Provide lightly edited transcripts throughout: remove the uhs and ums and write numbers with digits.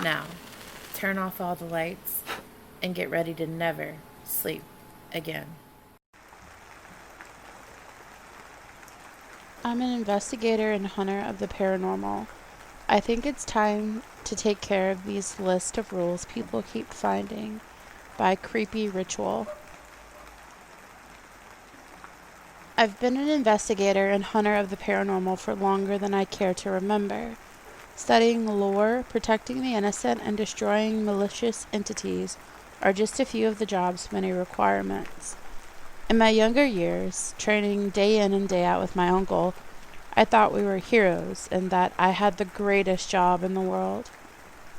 Now, turn off all the lights and get ready to never sleep again. I'm an investigator and hunter of the paranormal. I think it's time to take care of these list of rules people keep finding by Creepyritual. I've been an investigator and hunter of the paranormal for longer than I care to remember. Studying lore, protecting the innocent, and destroying malicious entities are just a few of the job's many requirements. In my younger years, training day in and day out with my uncle, I thought we were heroes and that I had the greatest job in the world.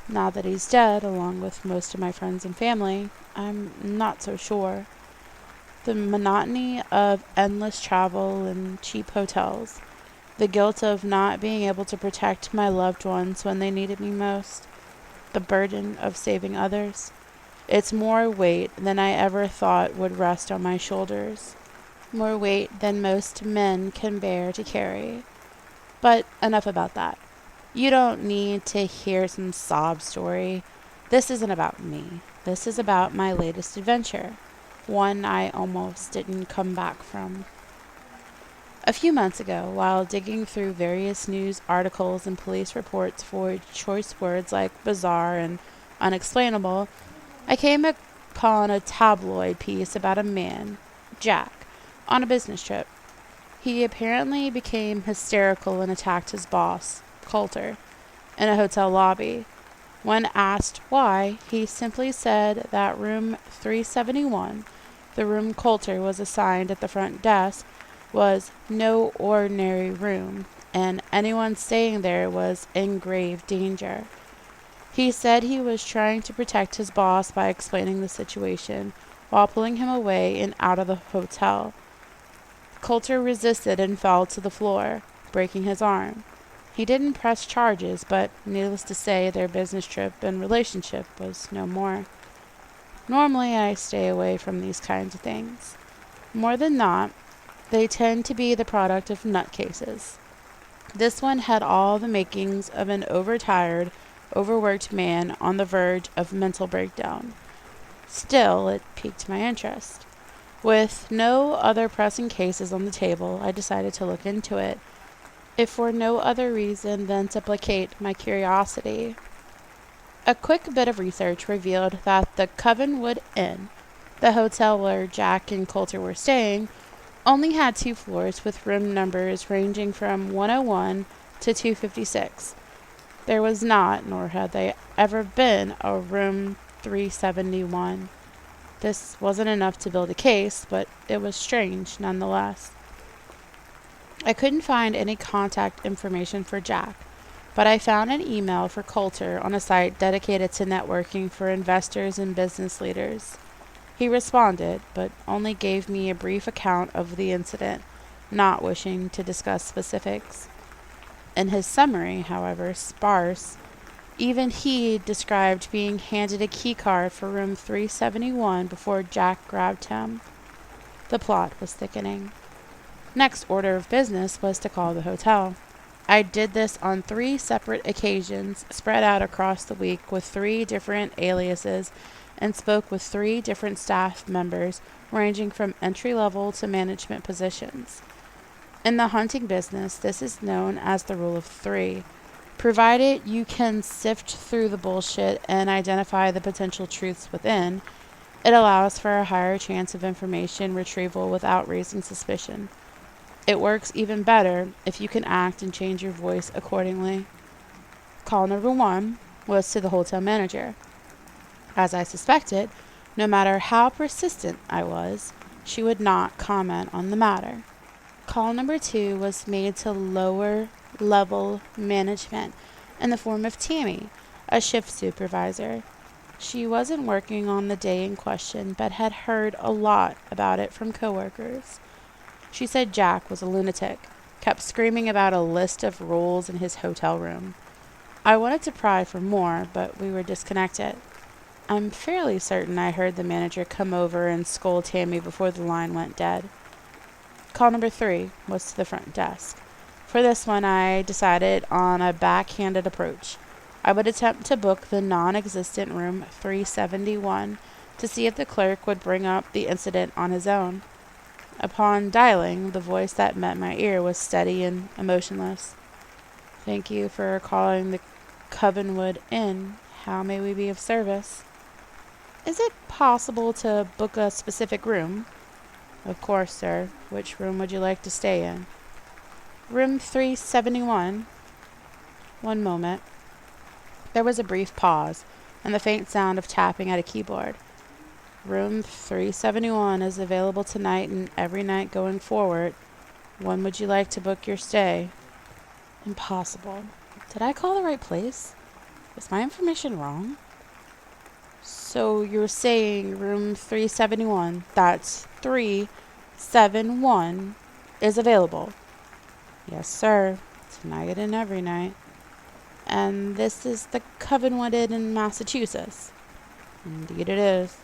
Now that he's dead, along with most of my friends and family, I'm not so sure. The monotony of endless travel and cheap hotels, the guilt of not being able to protect my loved ones when they needed me most, the burden of saving others. It's more weight than I ever thought would rest on my shoulders. More weight than most men can bear to carry. But enough about that. You don't need to hear some sob story. This isn't about me. This is about my latest adventure, one I almost didn't come back from. A few months ago, while digging through various news articles and police reports for choice words like bizarre and unexplainable, I came upon a tabloid piece about a man, Jack, on a business trip. He apparently became hysterical and attacked his boss, Coulter, in a hotel lobby. When asked why, he simply said that room 371, the room Coulter was assigned at the front desk, was no ordinary room, and anyone staying there was in grave danger. He said he was trying to protect his boss by explaining the situation, while pulling him away and out of the hotel. Coulter resisted and fell to the floor, breaking his arm. He didn't press charges, but needless to say, their business trip and relationship was no more. Normally, I stay away from these kinds of things. More than not, they tend to be the product of nutcases. This one had all the makings of an overtired, overworked man on the verge of mental breakdown. Still, it piqued my interest. With no other pressing cases on the table, I decided to look into it, if for no other reason than to placate my curiosity. A quick bit of research revealed that the Covenwood Inn, the hotel where Jack and Coulter were staying, only had 2 floors with room numbers ranging from 101 to 256. There was not, nor had there ever been, a room 371. This wasn't enough to build a case, but it was strange nonetheless. I couldn't find any contact information for Jack, but I found an email for Coulter on a site dedicated to networking for investors and business leaders. He responded, but only gave me a brief account of the incident, not wishing to discuss specifics. In his summary, however sparse, even he described being handed a key card for room 371 before Jack grabbed him. The plot was thickening. Next order of business was to call the hotel. I did this on 3 separate occasions, spread out across the week with 3 different aliases, and spoke with 3 different staff members, ranging from entry-level to management positions. In the hunting business, this is known as the rule of 3. Provided you can sift through the bullshit and identify the potential truths within, it allows for a higher chance of information retrieval without raising suspicion. It works even better if you can act and change your voice accordingly. Call number 1 was to the hotel manager. As I suspected, no matter how persistent I was, she would not comment on the matter. Call number 2 was made to lower level management in the form of Tammy, a shift supervisor. She wasn't working on the day in question, but had heard a lot about it from coworkers. She said Jack was a lunatic, kept screaming about a list of rules in his hotel room. I wanted to pry for more, but we were disconnected. I'm fairly certain I heard the manager come over and scold Tammy before the line went dead. Call number 3 was to the front desk. For this one, I decided on a backhanded approach. I would attempt to book the non-existent room 371 to see if the clerk would bring up the incident on his own. Upon dialing, the voice that met my ear was steady and emotionless. "Thank you for calling the Covenwood Inn. How may we be of service?" "Is it possible to book a specific room?" "Of course, sir. Which room would you like to stay in?" "Room 371. "One moment." There was a brief pause, and the faint sound of tapping at a keyboard. "Room 371 is available tonight and every night going forward. When would you like to book your stay?" Impossible. Did I call the right place? Was my information wrong? "So you're saying room 371, that's 371, is available?" "Yes, sir. Tonight and every night." "And this is the Covenwood Inn in Massachusetts?" "Indeed it is."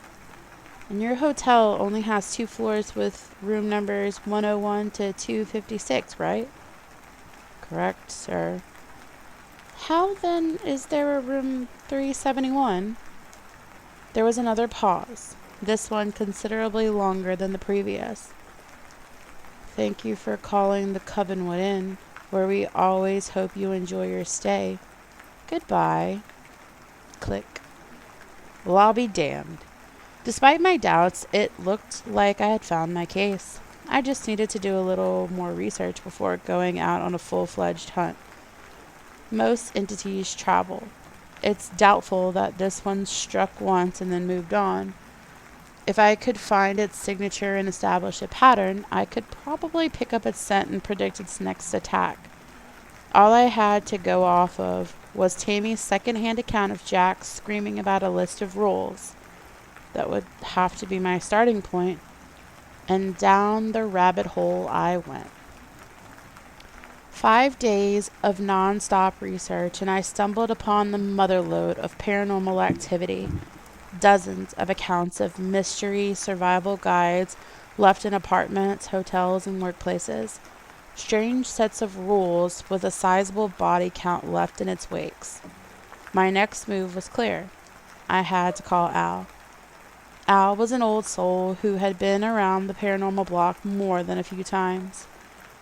"And your hotel only has 2 floors with room numbers 101 to 256, right?" "Correct, sir." "How, then, is there a room 371? There was another pause, this one considerably longer than the previous. "Thank you for calling the Covenwood Inn, where we always hope you enjoy your stay. Goodbye." Click. Well, I'll be damned. Despite my doubts, it looked like I had found my case. I just needed to do a little more research before going out on a full-fledged hunt. Most entities travel. It's doubtful that this one struck once and then moved on. If I could find its signature and establish a pattern, I could probably pick up its scent and predict its next attack. All I had to go off of was Tammy's second-hand account of Jack screaming about a list of rules. That would have to be my starting point, and down the rabbit hole I went. 5 days of non-stop research, and I stumbled upon the motherlode of paranormal activity. Dozens of accounts of mystery survival guides left in apartments, hotels, and workplaces. Strange sets of rules with a sizable body count left in its wakes. My next move was clear. I had to call Al. Al was an old soul who had been around the paranormal block more than a few times.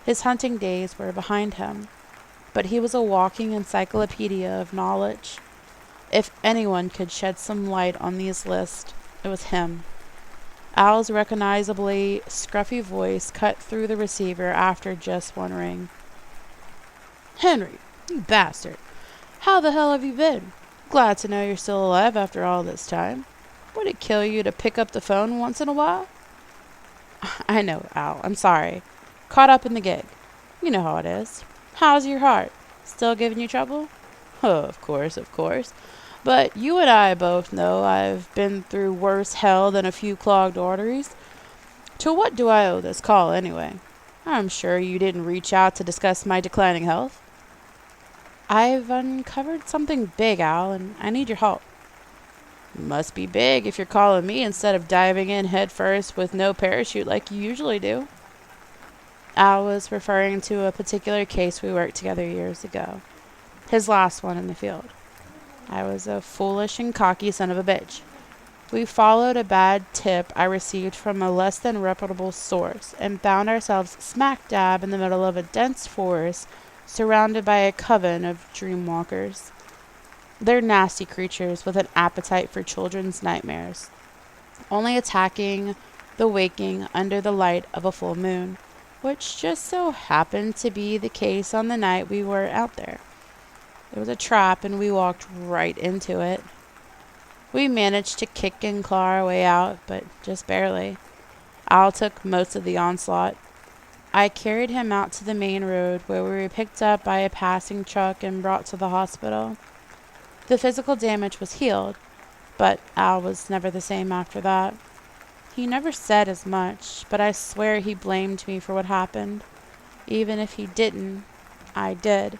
His hunting days were behind him, but he was a walking encyclopedia of knowledge. If anyone could shed some light on these lists, it was him. Al's recognizably scruffy voice cut through the receiver after just one ring. "Henry, you bastard. How the hell have you been? Glad to know you're still alive after all this time. Would it kill you to pick up the phone once in a while?" "I know, Al. I'm sorry. Caught up in the gig. You know how it is. How's your heart? Still giving you trouble?" "Oh, of course, of course. But you and I both know I've been through worse hell than a few clogged arteries. To what do I owe this call, anyway? I'm sure you didn't reach out to discuss my declining health." "I've uncovered something big, Al, and I need your help." "Must be big if you're calling me instead of diving in head first with no parachute like you usually do." Al was referring to a particular case we worked together years ago. His last one in the field. I was a foolish and cocky son of a bitch. We followed a bad tip I received from a less than reputable source and found ourselves smack dab in the middle of a dense forest surrounded by a coven of dreamwalkers. They're nasty creatures with an appetite for children's nightmares, only attacking the waking under the light of a full moon, which just so happened to be the case on the night we were out there. It was a trap, and we walked right into it. We managed to kick and claw our way out, but just barely. Al took most of the onslaught. I carried him out to the main road, where we were picked up by a passing truck and brought to the hospital. The physical damage was healed, but Al was never the same after that. He never said as much, but I swear he blamed me for what happened. Even if he didn't, I did.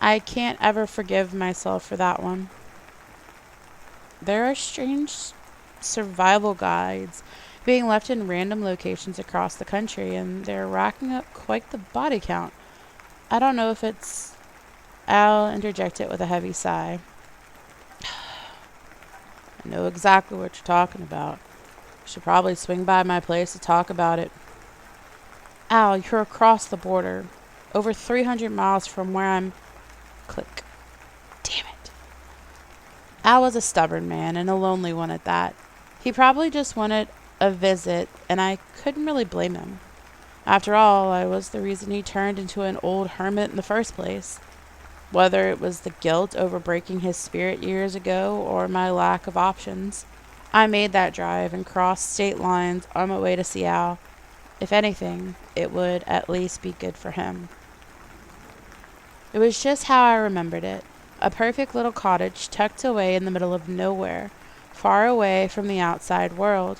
I can't ever forgive myself for that one. There are strange survival guides being left in random locations across the country, and they're racking up quite the body count. I don't know if it's Al interjected with a heavy sigh. I know exactly what you're talking about. Should probably swing by my place to talk about it. Al, you're across the border. Over 300 miles from where I'm... Click. Damn it. Al was a stubborn man, and a lonely one at that. He probably just wanted a visit, and I couldn't really blame him. After all, I was the reason he turned into an old hermit in the first place. Whether it was the guilt over breaking his spirit years ago or my lack of options, I made that drive and crossed state lines on my way to see Al. If anything, it would at least be good for him. It was just how I remembered it. A perfect little cottage tucked away in the middle of nowhere, far away from the outside world.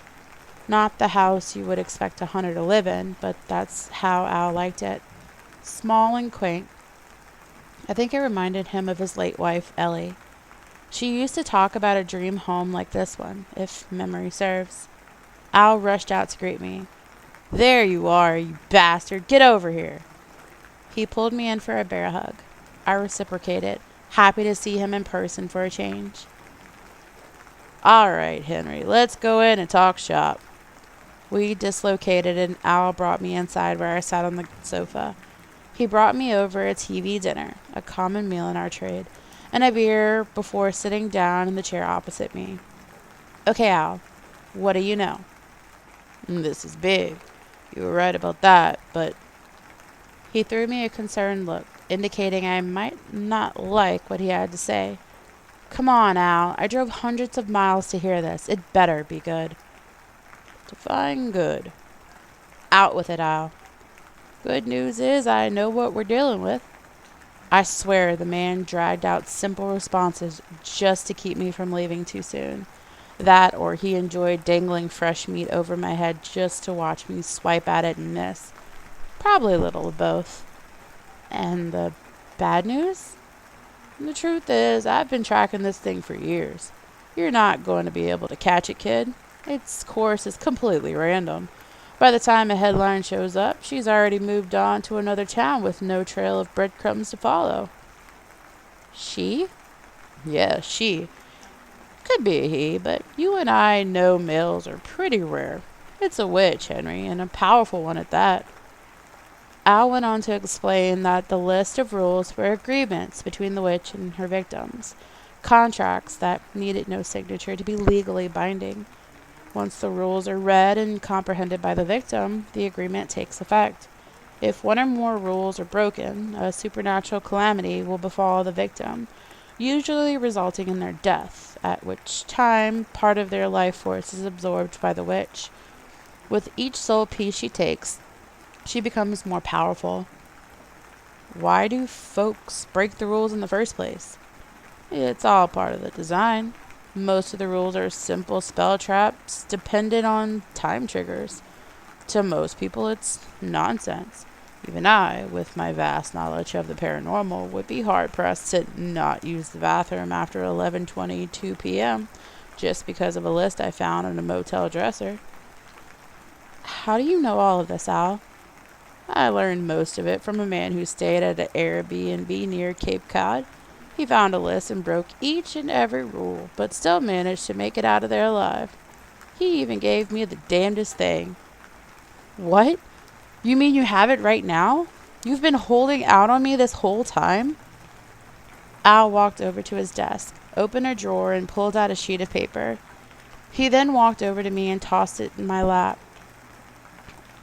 Not the house you would expect a hunter to live in, but that's how Al liked it. Small and quaint. I think it reminded him of his late wife, Ellie. She used to talk about a dream home like this one, if memory serves. Al rushed out to greet me. There you are, you bastard. Get over here. He pulled me in for a bear hug. I reciprocated, happy to see him in person for a change. All right, Henry, let's go in and talk shop. We dislocated and Al brought me inside where I sat on the sofa. He brought me over a TV dinner, a common meal in our trade, and a beer before sitting down in the chair opposite me. Okay, Al, what do you know? This is big. You were right about that, but... He threw me a concerned look, indicating I might not like what he had to say. Come on, Al. I drove hundreds of miles to hear this. It better be good. Define good. Out with it, Al. Good news is I know what we're dealing with. I swear the man dragged out simple responses just to keep me from leaving too soon. That or he enjoyed dangling fresh meat over my head just to watch me swipe at it and miss. Probably a little of both. And the bad news? The truth is, I've been tracking this thing for years. You're not going to be able to catch it, kid. Its course is completely random. By the time a headline shows up, she's already moved on to another town with no trail of breadcrumbs to follow. She? Yeah, she. Could be a he, but you and I know males are pretty rare. It's a witch, Henry, and a powerful one at that. Al went on to explain that the list of rules were agreements between the witch and her victims, contracts that needed no signature to be legally binding. Once the rules are read and comprehended by the victim, the agreement takes effect. If one or more rules are broken, a supernatural calamity will befall the victim, usually resulting in their death, at which time part of their life force is absorbed by the witch. With each soul piece she takes, she becomes more powerful. Why do folks break the rules in the first place? It's all part of the design. Most of the rules are simple spell traps dependent on time triggers. To most people, it's nonsense. Even I, with my vast knowledge of the paranormal, would be hard-pressed to not use the bathroom after 11:22 p.m. just because of a list I found on a motel dresser. How do you know all of this, Al? I learned most of it from a man who stayed at an Airbnb near Cape Cod. He found a list and broke each and every rule, but still managed to make it out of there alive. He even gave me the damnedest thing. What? You mean you have it right now? You've been holding out on me this whole time? Al walked over to his desk, opened a drawer, and pulled out a sheet of paper. He then walked over to me and tossed it in my lap.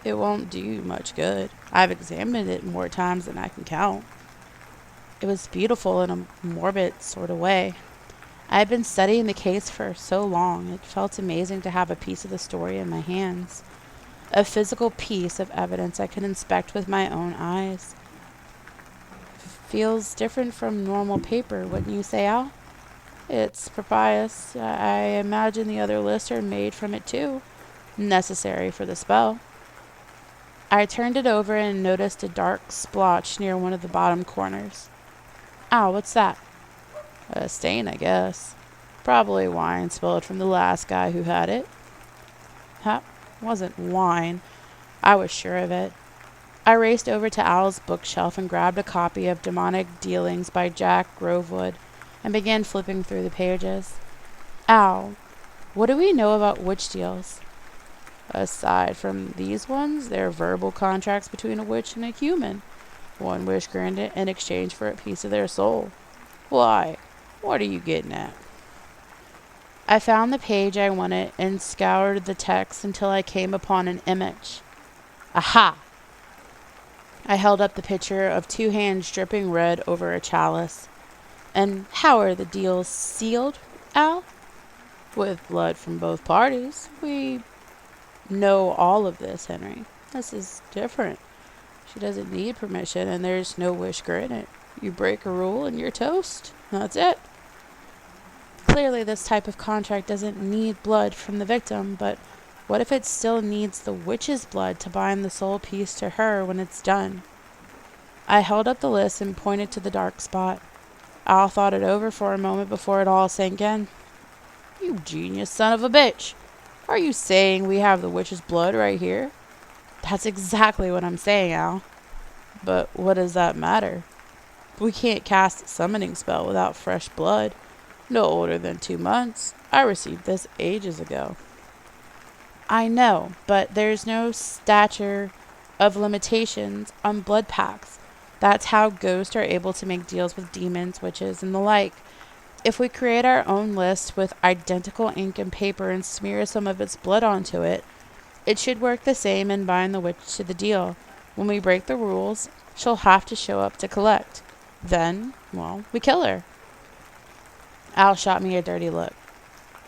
It won't do you much good. I've examined it more times than I can count. It was beautiful in a morbid sort of way. I had been studying the case for so long, it felt amazing to have a piece of the story in my hands. A physical piece of evidence I could inspect with my own eyes. Feels different from normal paper, wouldn't you say, Al? It's papyrus. I imagine the other lists are made from it too. Necessary for the spell. I turned it over and noticed a dark splotch near one of the bottom corners. Ow, what's that? A stain, I guess. Probably wine spilled from the last guy who had it. That wasn't wine. I was sure of it. I raced over to Al's bookshelf and grabbed a copy of Demonic Dealings by Jack Grovewood and began flipping through the pages. Al, what do we know about witch deals? Aside from these ones, they're verbal contracts between a witch and a human. One wish granted in exchange for a piece of their soul. Why? What are you getting at? I found the page I wanted and scoured the text until I came upon an image. Aha! I held up the picture of two hands dripping red over a chalice. And how are the deals sealed, Al? With blood from both parties. We know all of this, Henry. This is different. She doesn't need permission, and there's no wish granted. You break a rule and you're toast. That's it. Clearly, this type of contract doesn't need blood from the victim, but what if it still needs the witch's blood to bind the soul piece to her when it's done? I held up the list and pointed to the dark spot. Al thought it over for a moment before it all sank in. You genius son of a bitch. Are you saying we have the witch's blood right here? That's exactly what I'm saying, Al. But what does that matter? We can't cast a summoning spell without fresh blood. No older than 2 months. I received this ages ago. I know, but there's no statute of limitations on blood pacts. That's how ghosts are able to make deals with demons, witches, and the like. If we create our own list with identical ink and paper and smear some of its blood onto it, it should work the same and bind the witch to the deal. When we break the rules, she'll have to show up to collect. Then, well, we kill her. Al shot me a dirty look.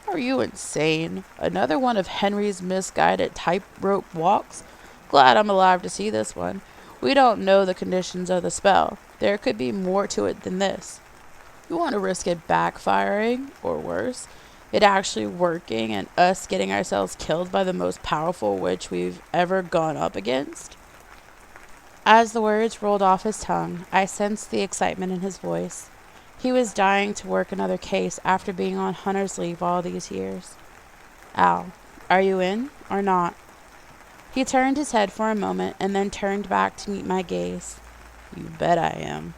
Are you insane? Another one of Henry's misguided tightrope walks? Glad I'm alive to see this one. We don't know the conditions of the spell. There could be more to it than this. You want to risk it backfiring, or worse, it actually working and us getting ourselves killed by the most powerful witch we've ever gone up against? As the words rolled off his tongue, I sensed the excitement in his voice. He was dying to work another case after being on hunter's leave all these years. Al, are you in or not? He turned his head for a moment and then turned back to meet my gaze. You bet I am.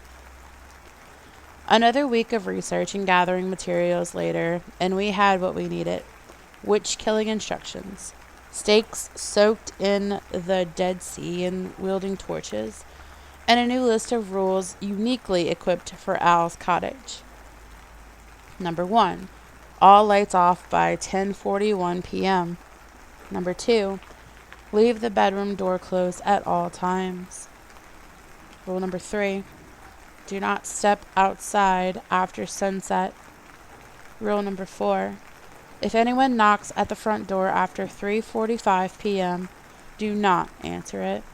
Another week of research and gathering materials later, and we had what we needed. Witch killing instructions. Stakes soaked in the Dead Sea and wielding torches. And a new list of rules uniquely equipped for Al's cottage. Number 1. All lights off by 10:41 p.m. Number 2. Leave the bedroom door closed at all times. Rule number 3. Do not step outside after sunset. Rule number 4. If anyone knocks at the front door after 3:45 p.m., do not answer it.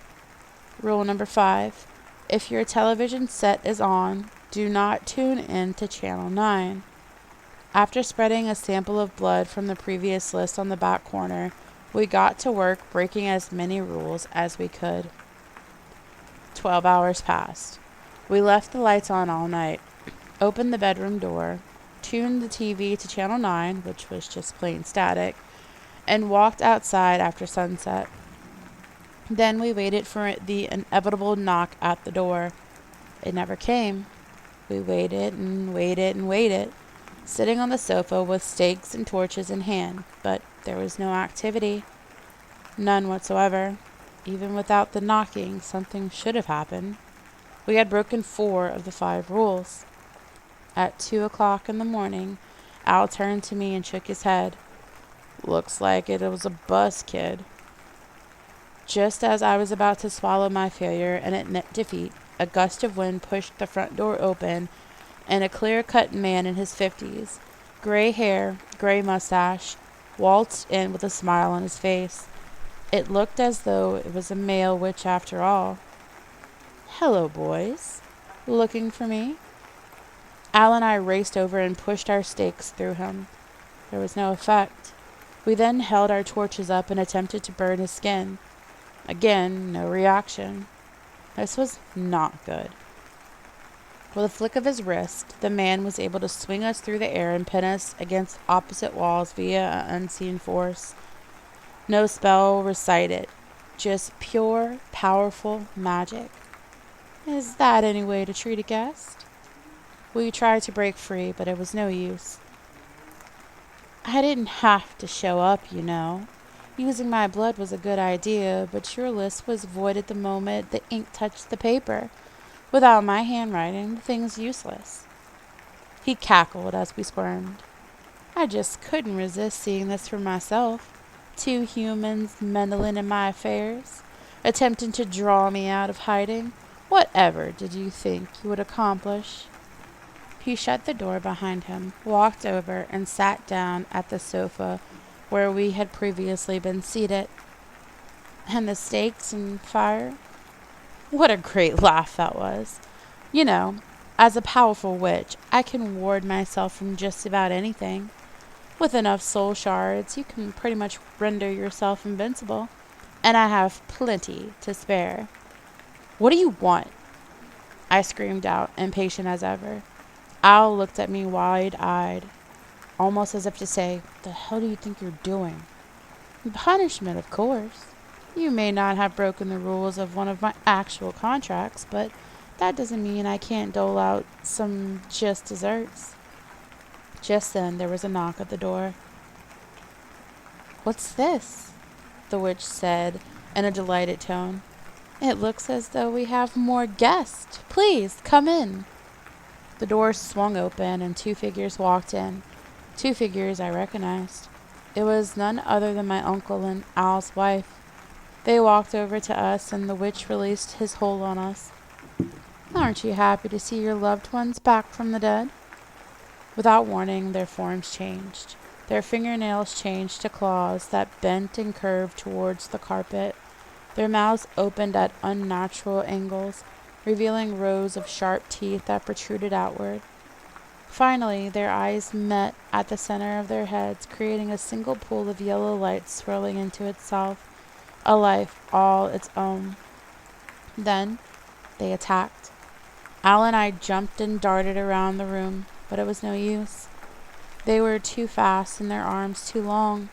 Rule number 5. If your television set is on, do not tune in to Channel 9. After spreading a sample of blood from the previous list on the back corner, we got to work breaking as many rules as we could. 12 hours passed. We left the lights on all night, opened the bedroom door, tuned the TV to Channel 9, which was just plain static, and walked outside after sunset. Then we waited for the inevitable knock at the door. It never came. We waited and waited and waited, sitting on the sofa with stakes and torches in hand, but there was no activity. None whatsoever. Even without the knocking, something should have happened. We had broken 4 of the 5 rules. At 2 o'clock in the morning, Al turned to me and shook his head. Looks like it was a bust, kid. Just as I was about to swallow my failure and admit defeat, a gust of wind pushed the front door open, and a clear-cut man in his 50s, gray hair, gray mustache, waltzed in with a smile on his face. It looked as though it was a male witch after all. Hello, boys. Looking for me? Al and I raced over and pushed our stakes through him. There was no effect. We then held our torches up and attempted to burn his skin. Again, no reaction. This was not good. With a flick of his wrist, the man was able to swing us through the air and pin us against opposite walls via an unseen force. No spell recited. Just pure, powerful magic. Is that any way to treat a guest? We tried to break free, but it was no use. I didn't have to show up, you know. Using my blood was a good idea, but your list was voided the moment the ink touched the paper. Without my handwriting, the thing's useless. He cackled as we squirmed. I just couldn't resist seeing this for myself. Two humans meddling in my affairs, attempting to draw me out of hiding. Whatever did you think you would accomplish? He shut the door behind him, walked over, and sat down at the sofa where we had previously been seated. And the stakes and fire? What a great laugh that was. You know, as a powerful witch, I can ward myself from just about anything. With enough soul shards, you can pretty much render yourself invincible. And I have plenty to spare. What do you want? I screamed out, impatient as ever. Al looked at me wide-eyed, almost as if to say, "What the hell do you think you're doing?" Punishment, of course. You may not have broken the rules of one of my actual contracts, but that doesn't mean I can't dole out some just desserts. Just then there was a knock at the door. "What's this?" the witch said in a delighted tone. "It looks as though we have more guests. Please, come in." The door swung open and two figures walked in. Two figures I recognized. It was none other than my uncle and Al's wife. They walked over to us and the witch released his hold on us. "Aren't you happy to see your loved ones back from the dead?" Without warning, their forms changed. Their fingernails changed to claws that bent and curved towards the carpet. Their mouths opened at unnatural angles, revealing rows of sharp teeth that protruded outward. Finally, their eyes met at the center of their heads, creating a single pool of yellow light swirling into itself, a life all its own. Then they attacked. Al and I jumped and darted around the room, but it was no use. They were too fast and their arms too long.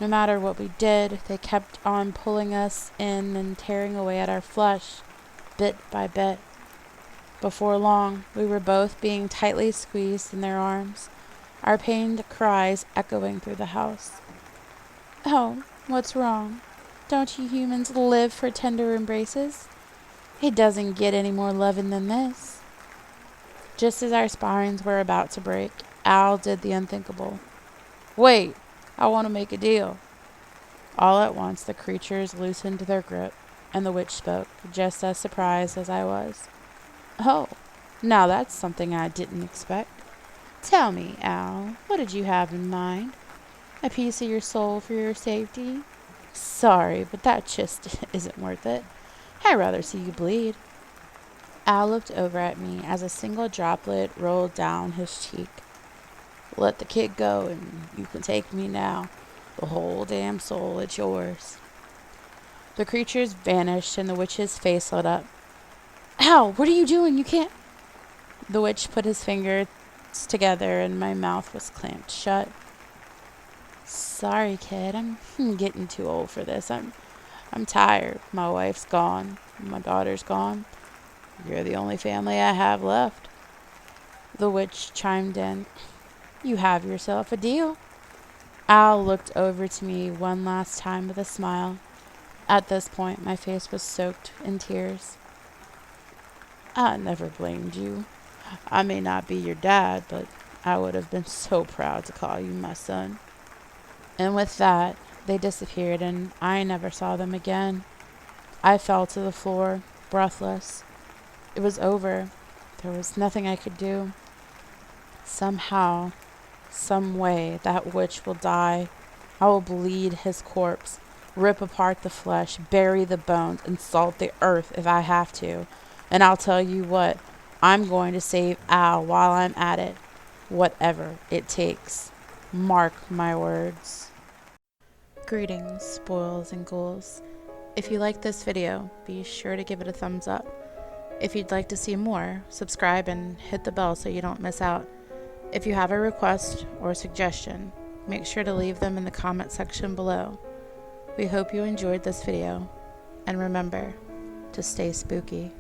No matter what we did, they kept on pulling us in and tearing away at our flesh, bit by bit. Before long, we were both being tightly squeezed in their arms, our pained cries echoing through the house. "Oh, what's wrong? Don't you humans live for tender embraces? It doesn't get any more loving than this." Just as our spines were about to break, Al did the unthinkable. "Wait, I want to make a deal." All at once, the creatures loosened their grip, and the witch spoke, just as surprised as I was. "Oh, now that's something I didn't expect. Tell me, Al, what did you have in mind? A piece of your soul for your safety? Sorry, but that just isn't worth it. I'd rather see you bleed." Al looked over at me as a single droplet rolled down his cheek. "Let the kid go and you can take me now. The whole damn soul, it's yours." The creatures vanished and the witch's face lit up. "Al, what are you doing? You can't—" The witch put his fingers together and my mouth was clamped shut. "Sorry, kid. I'm getting too old for this. I'm tired. My wife's gone. My daughter's gone. You're the only family I have left." The witch chimed in. "You have yourself a deal." Al looked over to me one last time with a smile. At this point, my face was soaked in tears. "I never blamed you. I may not be your dad, but I would have been so proud to call you my son." And with that, they disappeared and I never saw them again. I fell to the floor, breathless. It was over. There was nothing I could do. Somehow, some way, that witch will die. I will bleed his corpse, rip apart the flesh, bury the bones, and salt the earth if I have to. And I'll tell you what, I'm going to save Al while I'm at it. Whatever it takes. Mark my words. Greetings, spoils and ghouls. If you like this video, be sure to give it a thumbs up. If you'd like to see more, subscribe and hit the bell so you don't miss out. If you have a request or suggestion, make sure to leave them in the comment section below. We hope you enjoyed this video. And remember to stay spooky.